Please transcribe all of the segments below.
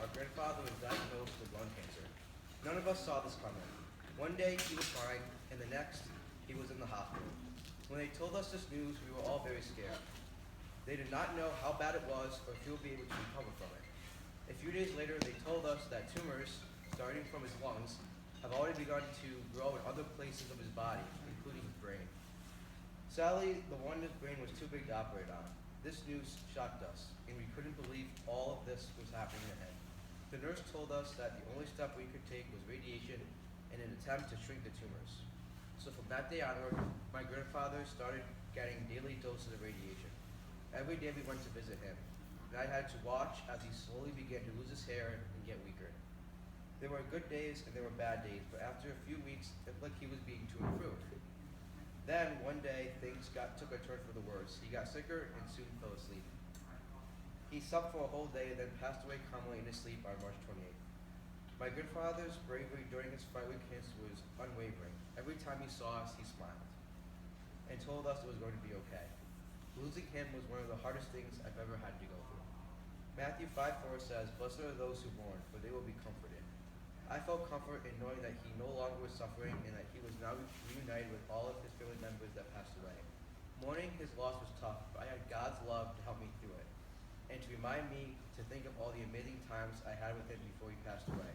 our grandfather was diagnosed with lung cancer. None of us saw this coming. One day he was fine, and the next he was in the hospital. When they told us this news, we were all very scared. They did not know how bad it was or if he would be able to recover from it. A few days later, they told us that tumors, starting from his lungs, have already begun to grow in other places of his body, including his brain. Sadly, the one in his brain was too big to operate on. This news shocked us, and we couldn't believe all of this was happening to him. The nurse told us that the only step we could take was radiation in an attempt to shrink the tumors. So from that day onward, my grandfather started getting daily doses of radiation. Every day we went to visit him, and I had to watch as he slowly began to lose his hair and get weaker. There were good days and there were bad days, but after a few weeks, it looked like he was beginning to improve. Then, one day, things took a turn for the worse. He got sicker and soon fell asleep. He slept for a whole day and then passed away calmly in his sleep on March 28th. My grandfather's bravery during his fight with cancer was unwavering. Every time he saw us, he smiled and told us it was going to be okay. Losing him was one of the hardest things I've ever had to go through. Matthew 5:4 says, "Blessed are those who mourn, for they will be comforted." I felt comfort in knowing that he no longer was suffering and that he was now reunited with all of his family members that passed away. Mourning his loss was tough, but I had God's love to help me through it and to remind me to think of all the amazing times I had with him before he passed away.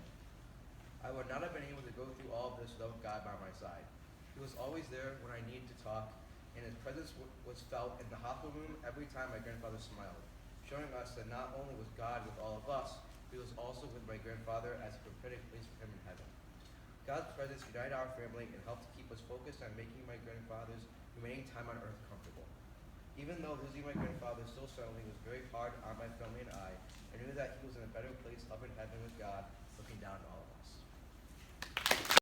I would not have been able to go through all of this without God by my side. He was always there when I needed to talk, and his presence was felt in the hospital room every time my grandfather smiled, showing us that not only was God with all of us, he was also with my grandfather as a prophetic place for him in heaven. God's presence united our family and helped to keep us focused on making my grandfather's remaining time on earth comfortable. Even though losing my grandfather so suddenly was very hard on my family and I knew that he was in a better place up in heaven with God